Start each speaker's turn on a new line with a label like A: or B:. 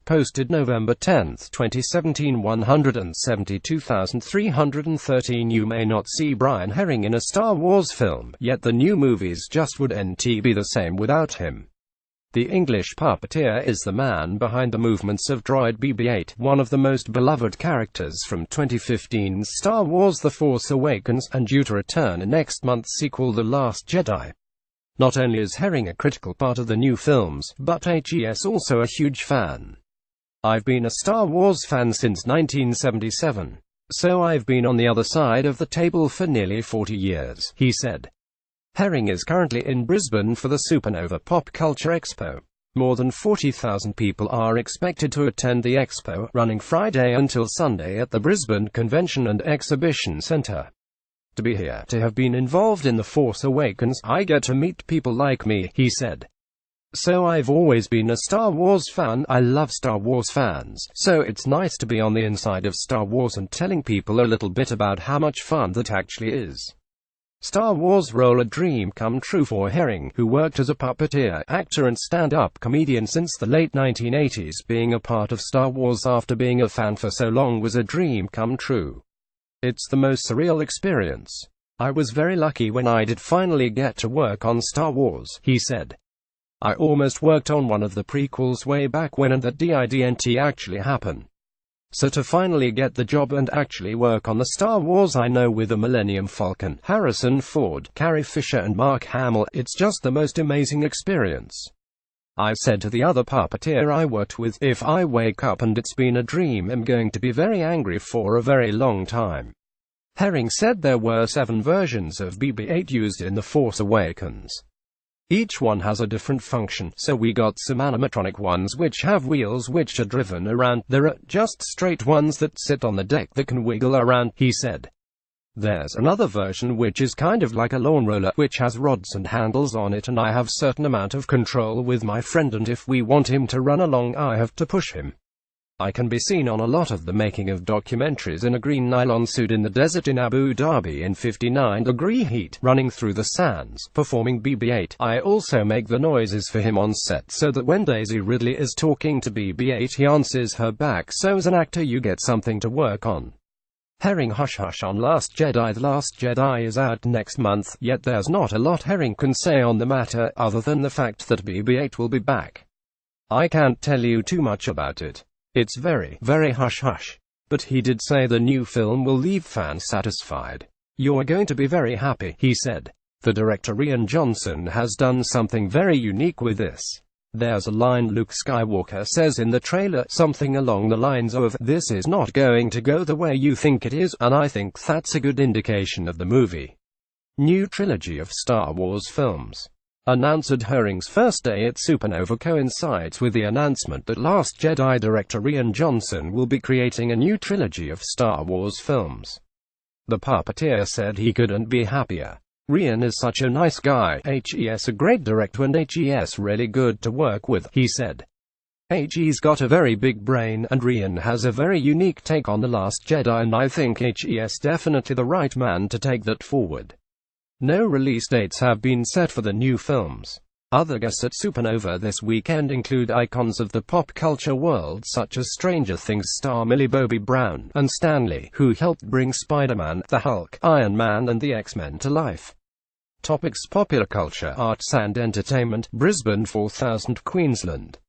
A: posted November 10, 2017 172,313. You may not see Brian Herring in a Star Wars film, yet the new movies just wouldn't be the same without him. The English puppeteer is the man behind the movements of droid Bb-8, one of the most beloved characters from 2015's Star Wars The Force Awakens, and due to return in next month's sequel The Last Jedi. Not only is Herring a critical part of the new films, but HES also a huge fan. "I've been a Star Wars fan since 1977. So I've been on the other side of the table for nearly 40 years, he said. Herring is currently in Brisbane for the Supernova Pop Culture Expo. More than 40,000 people are expected to attend the expo, running Friday until Sunday at the Brisbane Convention and Exhibition Centre. To be here, to have been involved in The Force Awakens, I get to meet people like me, he said. So I've always been a Star Wars fan, I love Star Wars fans, so it's nice to be on the inside of Star Wars and telling people a little bit about how much fun that actually is." Star Wars role a dream come true for Herring, who worked as a puppeteer, actor and stand-up comedian since the late 1980s. Being a part of Star Wars after being a fan for so long was a dream come true. "It's the most surreal experience. I was very lucky when I did finally get to work on Star Wars," he said. "I almost worked on one of the prequels way back when, and that didn't actually happen. So to finally get the job and actually work on the Star Wars I know with the Millennium Falcon, Harrison Ford, Carrie Fisher and Mark Hamill, it's just the most amazing experience. I said to the other puppeteer I worked with, if I wake up and it's been a dream, I'm going to be very angry for a very long time." Herring said there were 7 versions of Bb-8 used in The Force Awakens. Each one has a different function, so we got some animatronic ones which have wheels which are driven around. There are just straight ones that sit on the deck that can wiggle around, he said. There's another version which is kind of like a lawn roller, which has rods and handles on it, and I have certain amount of control with my friend, and if we want him to run along I have to push him. I can be seen on a lot of the making of documentaries in a green nylon suit in the desert in Abu Dhabi in 59-degree heat, running through the sands, performing Bb-8. I also make the noises for him on set so that when Daisy Ridley is talking to Bb-8 he answers her back, so as an actor you get something to work on. Herring hush hush on Last Jedi. The Last Jedi is out next month, yet there's not a lot Herring can say on the matter, other than the fact that Bb-8 will be back. "I can't tell you too much about it. It's very, very hush-hush. But he did say the new film will leave fans satisfied. You're going to be very happy," he said. The director Rian Johnson has done something very unique with this. There's a line Luke Skywalker says in the trailer, something along the lines of, "This is not going to go the way you think it is," and I think that's a good indication of the movie. New trilogy of Star Wars films. Announced Herring's first day at Supernova coincides with the announcement that Last Jedi director Rian Johnson will be creating a new trilogy of Star Wars films. The puppeteer said he couldn't be happier. "Rian is such a nice guy, HES a great director and HES really good to work with," he said. "HE's got a very big brain, and Rian has a very unique take on The Last Jedi, and I think HE's definitely the right man to take that forward." No release dates have been set for the new films. Other guests at Supernova this weekend include icons of the pop culture world such as Stranger Things star Millie Bobby Brown, and Stan Lee, who helped bring Spider-Man, the Hulk, Iron Man and the X-Men to life. Topics: popular culture, arts and entertainment. Brisbane 4000, Queensland.